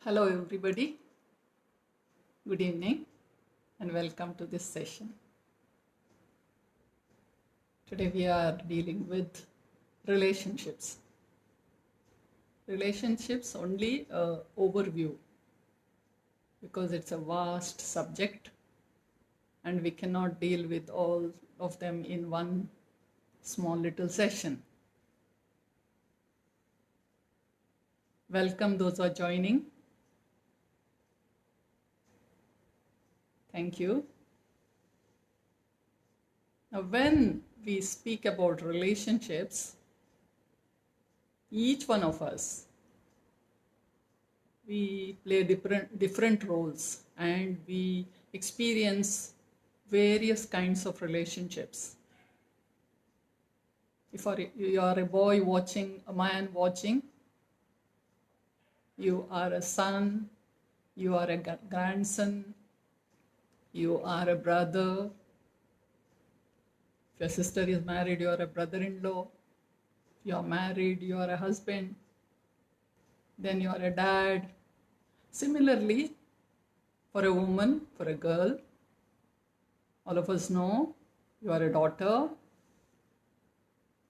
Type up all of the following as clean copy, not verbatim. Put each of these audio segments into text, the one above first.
Hello, everybody. Good evening and welcome to this session. Today we are dealing with relationships. Relationships only overview because it's a vast subject and we cannot deal with all of them in one small little session. Welcome those who are joining. Thank you. Now, when we speak about relationships, each one of us, we play different roles and we experience various kinds of relationships. If you are a boy watching, a man watching, you are a son, you are a grandson, you are a brother. If your sister is married, you are a brother-in-law. If you are married, you are a husband. Then you are a dad. Similarly, for a woman, for a girl, all of us know you are a daughter,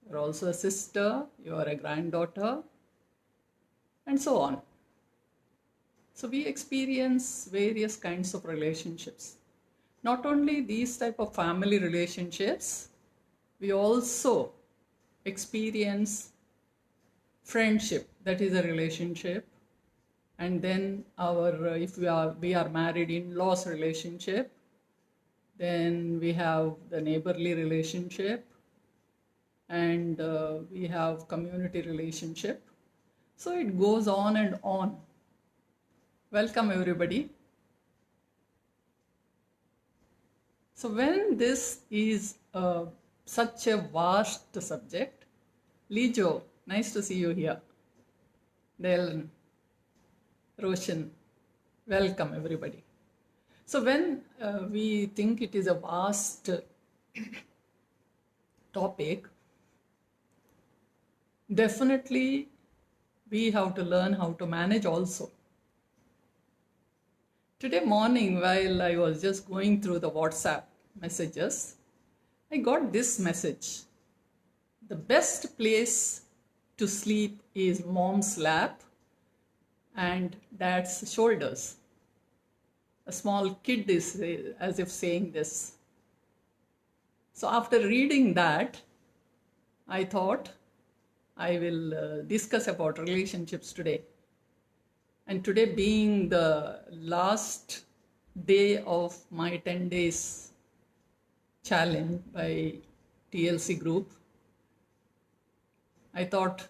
you are also a sister, you are a granddaughter, and so on. So we experience various kinds of relationships. Not only these type of family relationships, we also experience friendship, that is a relationship, and then our if we are married, in-laws relationship, then we have the neighborly relationship, and we have community relationship. So it goes on and on. Welcome everybody. So when this is such a vast subject, Lijo, nice to see you here. Dylan, Roshan, welcome everybody. So when we think it is a vast topic, definitely we have to learn how to manage also. Today morning, while I was just going through the WhatsApp messages, I got this message. The best place to sleep is mom's lap and dad's shoulders. A small kid is as if saying this. So after reading that, I thought I will discuss about relationships today. And today being the last day of my 10 days challenge by TLC group, I thought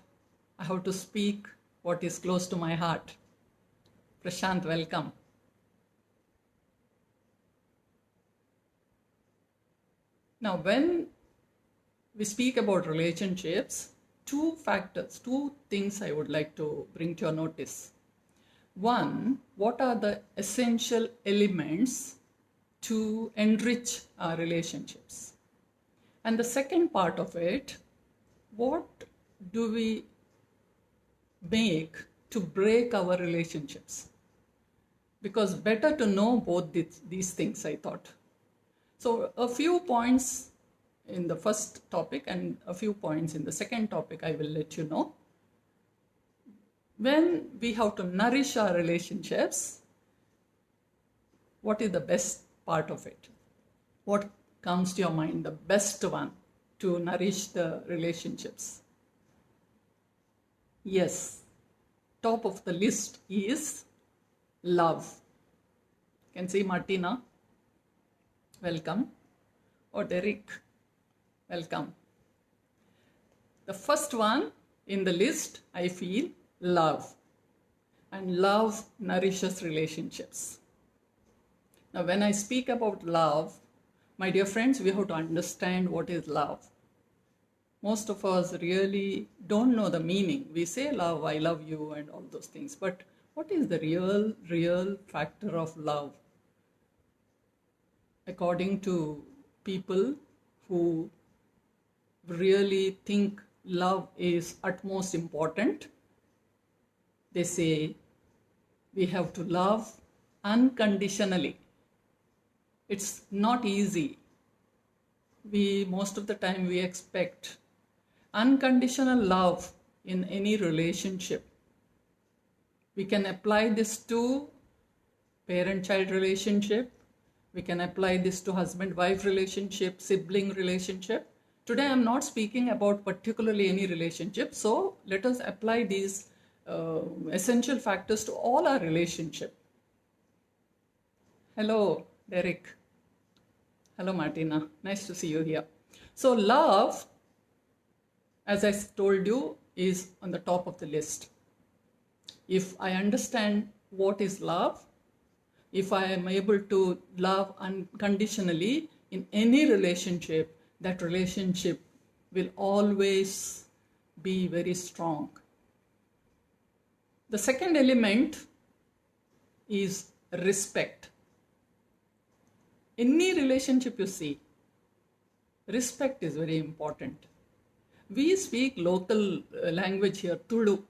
I have to speak what is close to my heart. Prashant, welcome. Now, when we speak about relationships, two things I would like to bring to your notice. One, what are the essential elements to enrich our relationships? And the second part of it, what do we make to break our relationships? Because better to know both these things, I thought. So a few points in the first topic and a few points in the second topic I will let you know. When we have to nourish our relationships, what is the best part of it? What comes to your mind, the best one to nourish the relationships? Yes, top of the list is love. You can see Martina, welcome, or Derek, welcome. The first one in the list, I feel, love. And love nourishes relationships. Now, when I speak about love, my dear friends, we have to understand what is love. Most of us really don't know the meaning. We say love, I love you, and all those things. But what is the real factor of love? According to people who really think love is utmost important, they say We have to love unconditionally. It's not easy. Most of the time we expect unconditional love in any relationship. We can apply this to parent-child relationship. We can apply this to husband-wife relationship, sibling relationship. Today I'm not speaking about particularly any relationship. So let us apply these essential factors to all our relationship. Hello, Derek. Hello, Martina. Nice to see you here. So love, as I told you, is on the top of the list. If I understand what is love, if I am able to love unconditionally in any relationship, that relationship will always be very strong. The second element is respect. Any relationship you see, respect is very important. We speak local language here, Tulu.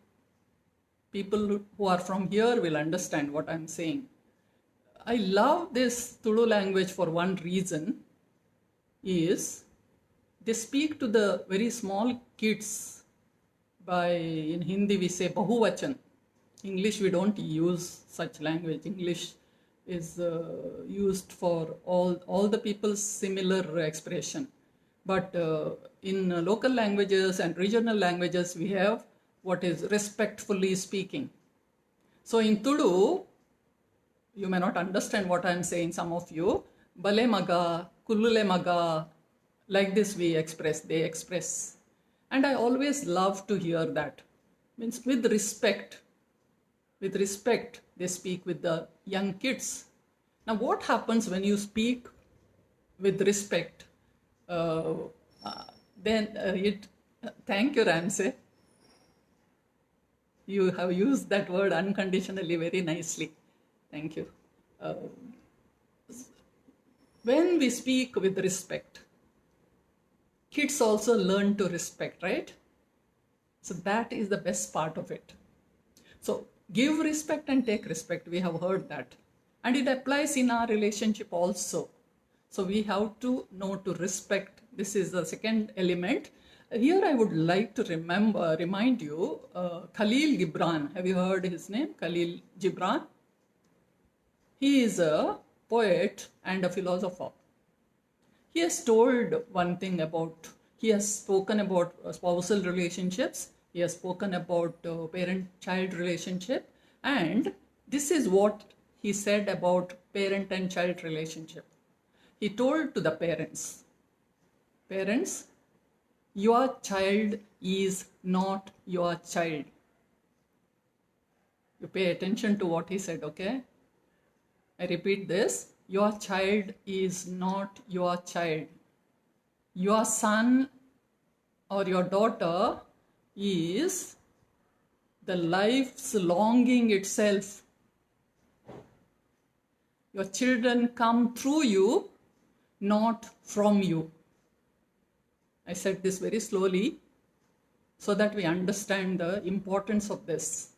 People who are from here will understand what I'm saying. I love this Tulu language for one reason, is they speak to the very small kids in Hindi we say Bahuvachan. English we don't use such language. English is used for all the people's similar expression. But in local languages and regional languages, we have what is respectfully speaking. So in Tudu, you may not understand what I'm saying, some of you. Bale maga, kullule maga, like this they express. And I always love to hear that. Means with respect, they speak with the young kids. Now what happens when you speak with respect? Thank you, Ramsey. You have used that word unconditionally very nicely. Thank you. When we speak with respect, kids also learn to respect, right? So that is the best part of it. So give respect and take respect. We have heard that. And it applies in our relationship also. So we have to know to respect. This is the second element. Here I would like to remind you, Khalil Gibran. Have you heard his name? Khalil Gibran. He is a poet and a philosopher. He has told one thing he has spoken about spousal relationships. He has spoken about parent-child relationship. And this is what he said about parent and child relationship. He told to the parents, your child is not your child. You pay attention to what he said, okay? I repeat this. Your child is not your child. Your son or your daughter is the life's longing itself. Your children come through you, not from you. I said this very slowly so that we understand the importance of this.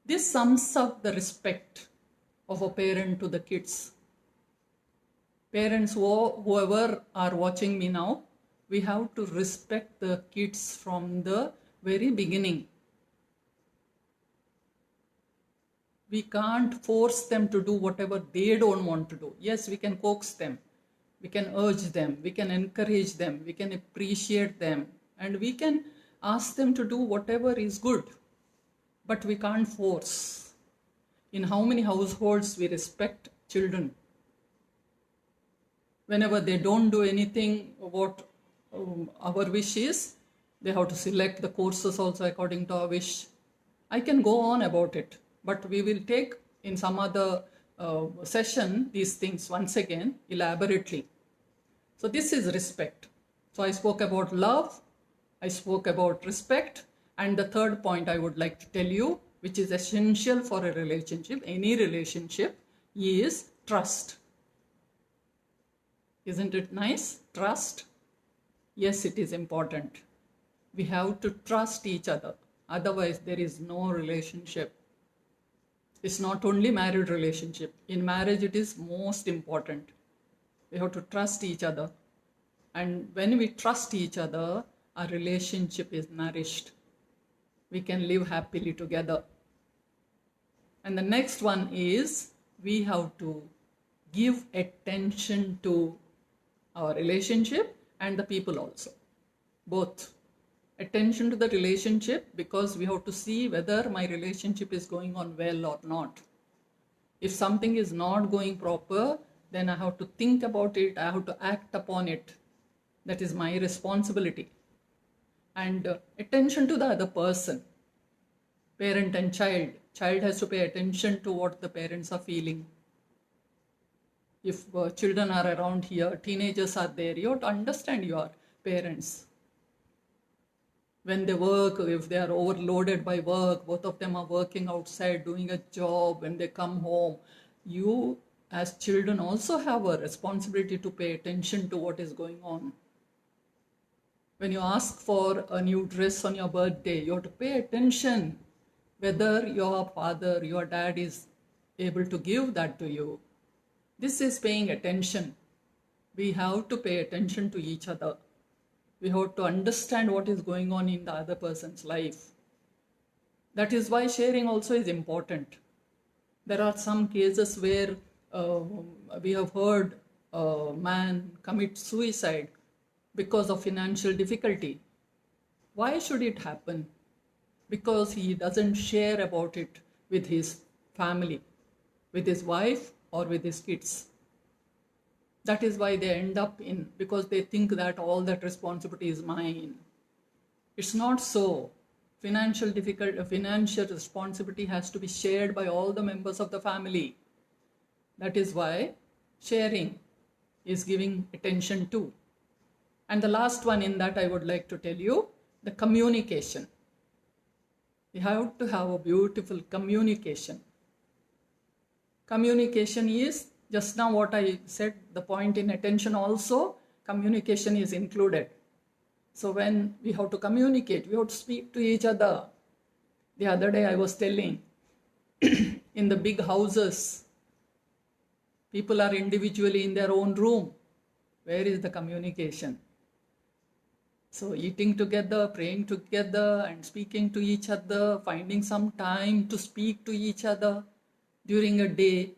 This sums up the respect of a parent to the kids. Parents, whoever are watching me now, we have to respect the kids from the very beginning. We can't force them to do whatever they don't want to do. Yes, we can coax them. We can urge them. We can encourage them. We can appreciate them. And we can ask them to do whatever is good. But we can't force. In how many households we respect children? Whenever they don't do anything what our wish is, they have to select the courses also according to our wish. I can go on about it, but we will take in some other session these things once again elaborately. So this is respect. So I spoke about love, I spoke about respect, and the third point I would like to tell you, which is essential for a relationship, any relationship, is trust. Isn't it nice? Trust. Yes, it is important. We have to trust each other. Otherwise, there is no relationship. It's not only married relationship. In marriage, it is most important. We have to trust each other. And when we trust each other, our relationship is nourished. We can live happily together. And the next one is we have to give attention to our relationship and the people also. Both. Attention to the relationship, because we have to see whether my relationship is going on well or not. If something is not going proper, then I have to think about it, I have to act upon it. That is my responsibility. And attention to the other person, parent and child. Child has to pay attention to what the parents are feeling. If children are around here, teenagers are there, you have to understand your parents. When they work, if they are overloaded by work, both of them are working outside, doing a job, when they come home, you as children also have a responsibility to pay attention to what is going on. When you ask for a new dress on your birthday, you have to pay attention whether your father, your dad is able to give that to you. This is paying attention. We have to pay attention to each other. We have to understand what is going on in the other person's life. That is why sharing also is important. There are some cases where we have heard a man commit suicide because of financial difficulty. Why should it happen? Because he doesn't share about it with his family, with his wife or with his kids. That is why they end up in, because they think that all that responsibility is mine. It's not so. Financial responsibility has to be shared by all the members of the family. That is why sharing is giving attention to. And the last one in that I would like to tell you, the communication. We have to have a beautiful communication. Communication is, just now what I said, the point in attention also, communication is included. So when we have to communicate, we have to speak to each other. The other day I was telling, in the big houses, people are individually in their own room. Where is the communication? So eating together, praying together and speaking to each other, finding some time to speak to each other during a day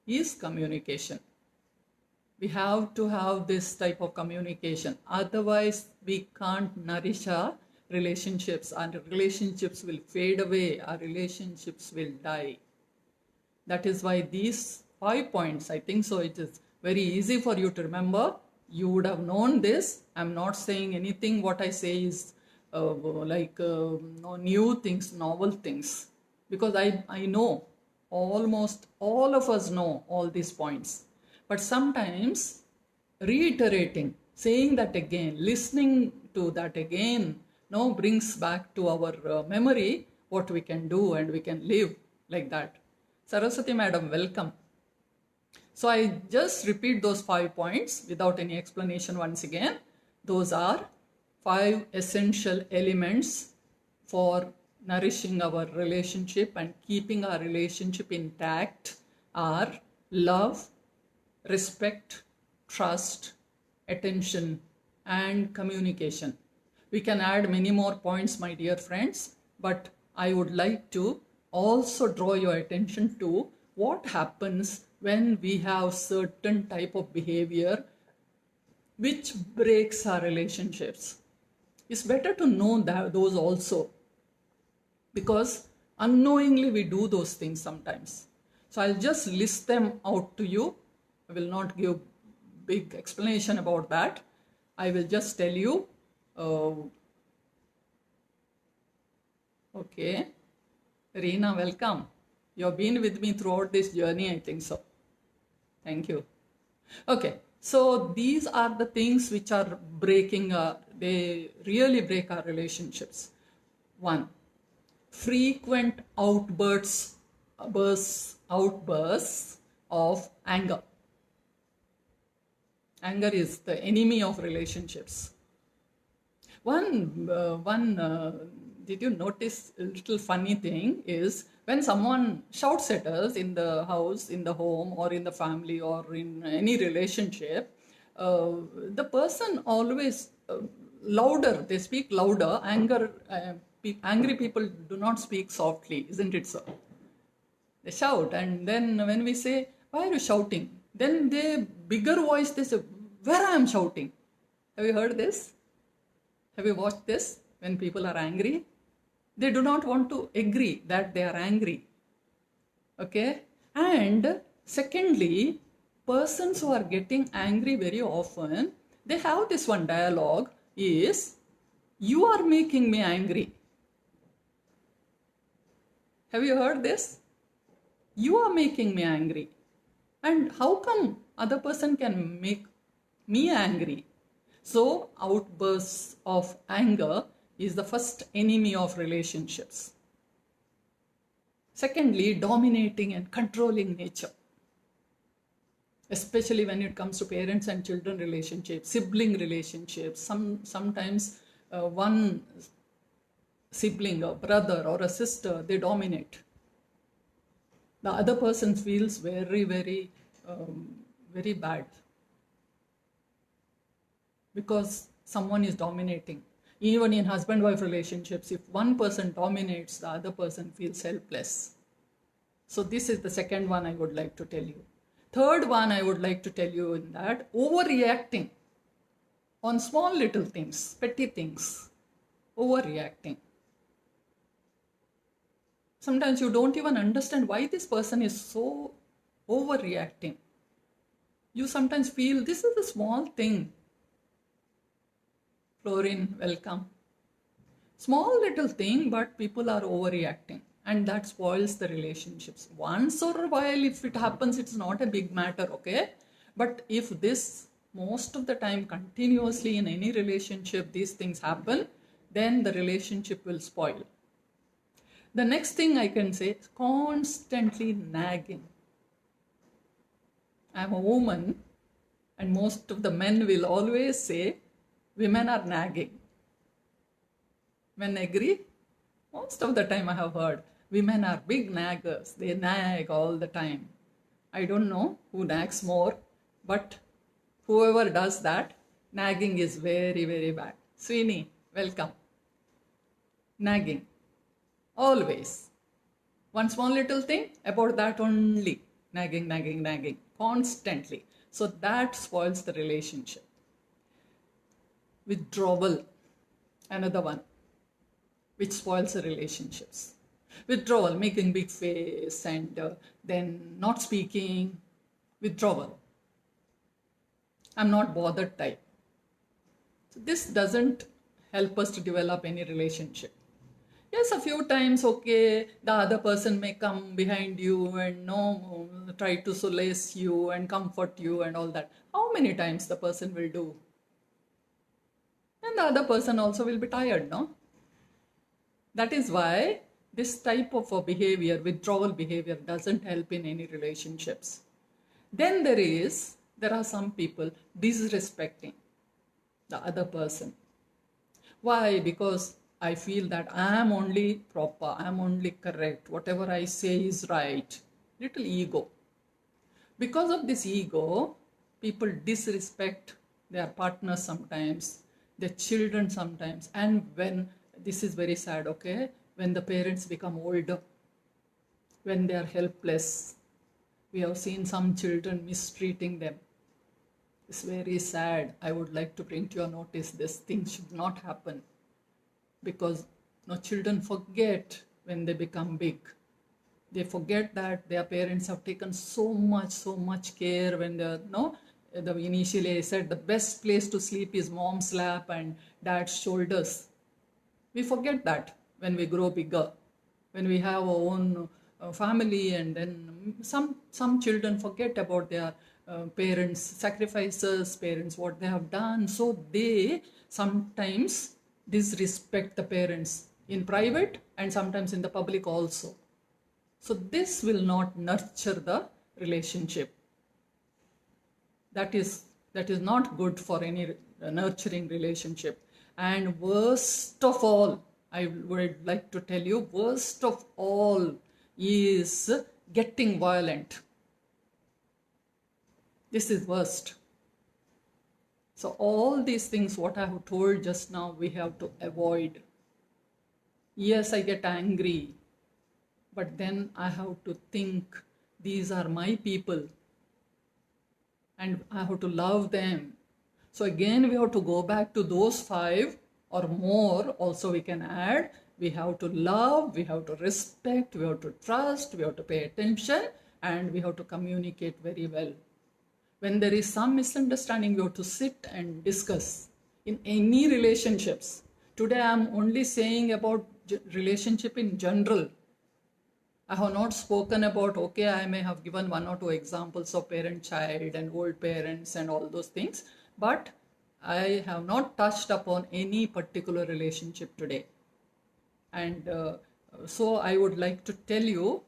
is communication. We have to have this type of communication. Otherwise, we can't nourish our relationships. Our relationships will fade away. Our relationships will die. That is why these 5 points, I think so it is very easy for you to remember. You would have known this. I'm not saying anything what I say is no new things, novel things. Because I know, almost all of us know all these points. But sometimes reiterating, saying that again, listening to that again, brings back to our memory what we can do and we can live like that. Saraswati Madam, welcome. So I just repeat those 5 points without any explanation once again. Those are 5 essential elements for nourishing our relationship and keeping our relationship intact are love, respect, trust, attention, and communication. We can add many more points, my dear friends, but I would like to also draw your attention to what happens when we have certain type of behavior which breaks our relationships. It's better to know those also, because unknowingly we do those things sometimes. So I'll just list them out to you. I will not give big explanation about that. I will just tell you. Okay. Reena, welcome. You have been with me throughout this journey, I think so. Thank you. Okay. So these are the things which are breaking, they really break our relationships. 1. Frequent outbursts of anger. Anger is the enemy of relationships. One did you notice a little funny thing is when someone shouts at us in the house, in the home, or in the family, or in any relationship, the person always louder, they speak louder. Angry people do not speak softly, isn't it so? They shout, and then when we say, "Why are you shouting?" Then they bigger voice, they say, "Where I am shouting?" Have you heard this? Have you watched this? When people are angry, they do not want to agree that they are angry. Okay? And secondly, persons who are getting angry very often, they have this one dialogue is, "You are making me angry." Have you heard this? "You are making me angry." And how come other person can make me angry? So outbursts of anger is the first enemy of relationships. Secondly, dominating and controlling nature, especially when it comes to parents and children relationships, sibling relationships. Sometimes one sibling, a brother or a sister, they dominate. The other person feels very, very bad because someone is dominating. Even in husband-wife relationships, if one person dominates, the other person feels helpless. So this is the second one I would like to tell you. Third one I would like to tell you in that, overreacting on small little things, petty things, overreacting. Sometimes you don't even understand why this person is so overreacting. You sometimes feel this is a small thing. Florin, welcome. Small little thing, but people are overreacting, and that spoils the relationships. Once or a while, if it happens, it's not a big matter, okay? But if this most of the time continuously in any relationship, these things happen, then the relationship will spoil. The next thing I can say is constantly nagging. I'm a woman, and most of the men will always say, women are nagging. Men agree? Most of the time I have heard, women are big naggers. They nag all the time. I don't know who nags more, but whoever does that, nagging is very, very bad. Sweeney, welcome. Nagging. Always. One small little thing, about that only. Nagging, nagging, nagging. Constantly. So that spoils the relationship. Withdrawal. Another one, which spoils the relationships. Withdrawal, making big face and then not speaking. Withdrawal. I'm not bothered type. So this doesn't help us to develop any relationship. Yes, a few times, okay, the other person may come behind you and try to solace you and comfort you and all that. How many times the person will do? And the other person also will be tired, no? That is why this type of a behavior, withdrawal behavior, doesn't help in any relationships. Then there are some people disrespecting the other person. Why? Because I feel that I am only proper, I am only correct, whatever I say is right. Little ego. Because of this ego, people disrespect their partners sometimes, their children sometimes, and when, this is very sad, okay, when the parents become older, when they are helpless, we have seen some children mistreating them. It's very sad. I would like to bring to your notice this thing should not happen, because children forget when they become big. They forget that their parents have taken so much care when they're, initially I said the best place to sleep is mom's lap and dad's shoulders. We forget that when we grow bigger, when we have our own family, and then some children forget about their parents' sacrifices, parents what they have done. So they sometimes disrespect the parents in private and sometimes in the public also. So this will not nurture the relationship. That is not good for any nurturing relationship. And worst of all, I would like to tell you, worst of all is getting violent. This is worst. So all these things, what I have told just now, we have to avoid. Yes, I get angry, but then I have to think, these are my people and I have to love them. So again, we have to go back to those 5 or more. Also, we can add, we have to love, we have to respect, we have to trust, we have to pay attention, and we have to communicate very well. When there is some misunderstanding, we have to sit and discuss in any relationships. Today, I am only saying about relationship in general. I have not spoken about, okay, I may have given 1 or 2 examples of parent-child and old parents and all those things, but I have not touched upon any particular relationship today. And so I would like to tell you,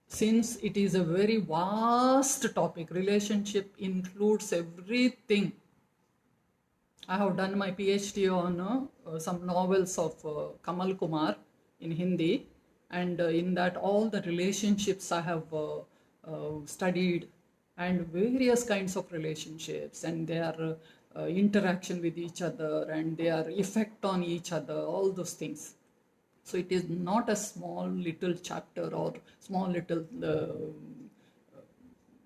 since it is a very vast topic, relationship includes everything. I have done my PhD on some novels of Kamal Kumar in Hindi, and in that all the relationships I have studied, and various kinds of relationships and their interaction with each other and their effect on each other, all those things. So it is not a small little chapter or small little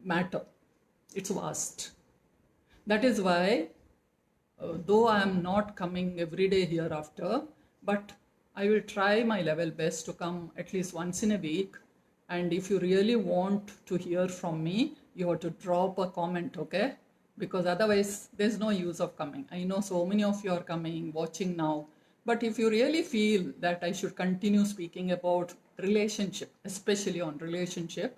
matter. It's vast. That is why, though I am not coming every day hereafter, but I will try my level best to come at least once in a week. And if you really want to hear from me, you have to drop a comment, okay? Because otherwise, there's no use of coming. I know so many of you are coming, watching now. But if you really feel that I should continue speaking about relationship, especially on relationship,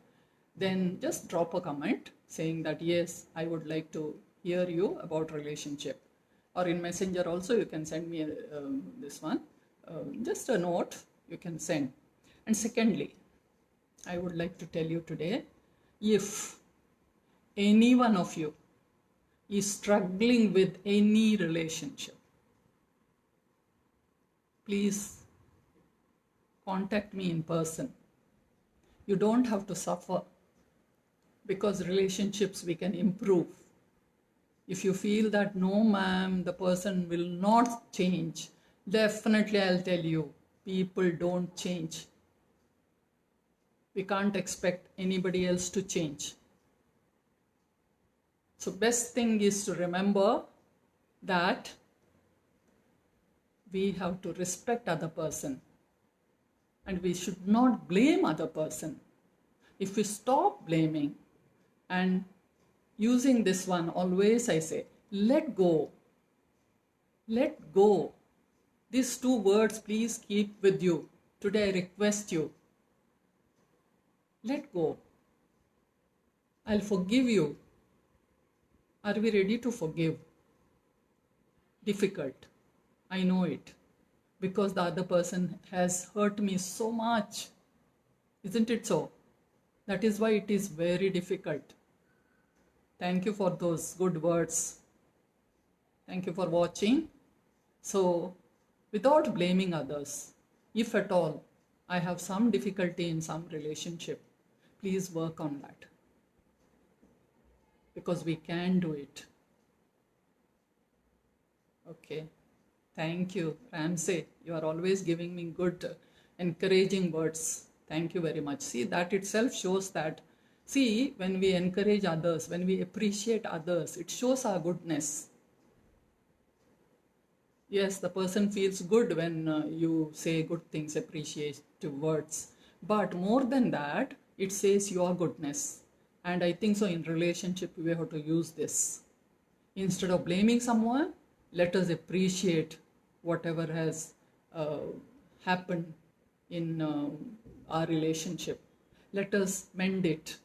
then just drop a comment saying that, yes, I would like to hear you about relationship. Or in Messenger also, you can send me this one. Just a note you can send. And secondly, I would like to tell you today, if any one of you is struggling with any relationship, please contact me in person. You don't have to suffer, because relationships we can improve. If you feel that no ma'am, the person will not change, definitely I'll tell you, people don't change. We can't expect anybody else to change. So best thing is to remember that we have to respect other person and we should not blame other person. If we stop blaming and using this one, always I say, let go. Let go. These 2 words please keep with you. Today I request you. Let go. I'll forgive you. Are we ready to forgive? Difficult. I know it. Because the other person has hurt me so much. Isn't it so? That is why it is very difficult. Thank you for those good words. Thank you for watching. So, without blaming others, if at all I have some difficulty in some relationship, please work on that. Because we can do it. Okay. Thank you, Ramsey. You are always giving me good, encouraging words. Thank you very much. See, that itself shows that, see, when we encourage others, when we appreciate others, it shows our goodness. Yes, the person feels good when you say good things, appreciative words. But more than that, it says your goodness. And I think so in relationship, we have to use this. Instead of blaming someone, let us appreciate whatever has happened in our relationship. Let us mend it.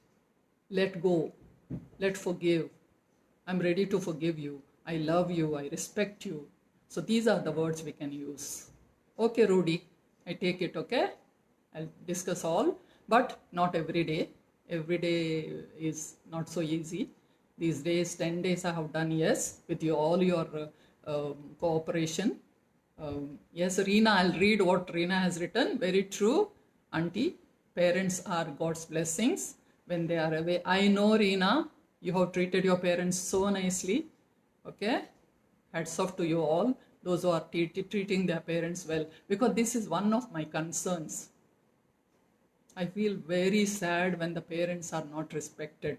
Let go. Let forgive. I'm ready to forgive you. I love you. I respect you. So these are the words we can use. Okay, Rudy, I take it, okay? I'll discuss all, but not every day. Every day is not so easy. These days, 10 days I have done, yes, with you, all your cooperation. Yes, Reena, I'll read what Reena has written. Very true, Auntie. Parents are God's blessings when they are away. I know, Reena, you have treated your parents so nicely. Okay? Hats off to you all, those who are treating their parents well, because this is one of my concerns. I feel very sad when the parents are not respected.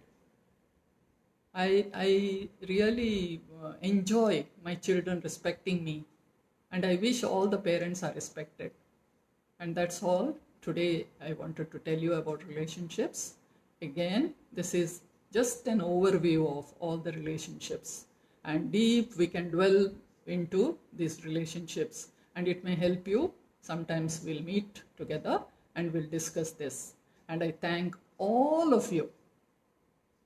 I really enjoy my children respecting me, and I wish all the parents are respected. And that's all. Today, I wanted to tell you about relationships. Again, this is just an overview of all the relationships. And deep, we can dwell into these relationships. And it may help you. Sometimes we'll meet together and we'll discuss this. And I thank all of you.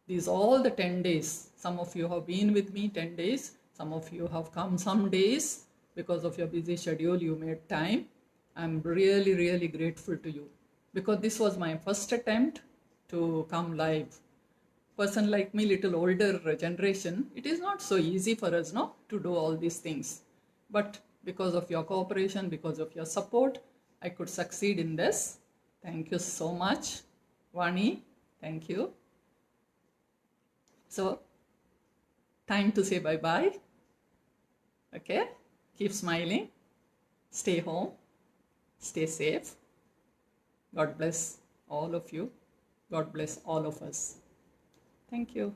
These all the 10 days. Some of you have been with me 10 days. Some of you have come some days. Because of your busy schedule, you made time. I'm really, really grateful to you, because this was my first attempt to come live. Person like me, little older generation, it is not so easy for us, no, to do all these things. But because of your cooperation, because of your support, I could succeed in this. Thank you so much. Vani, thank you. So, time to say bye-bye. Okay? Keep smiling. Stay home. Stay safe. God bless all of you. God bless all of us. Thank you.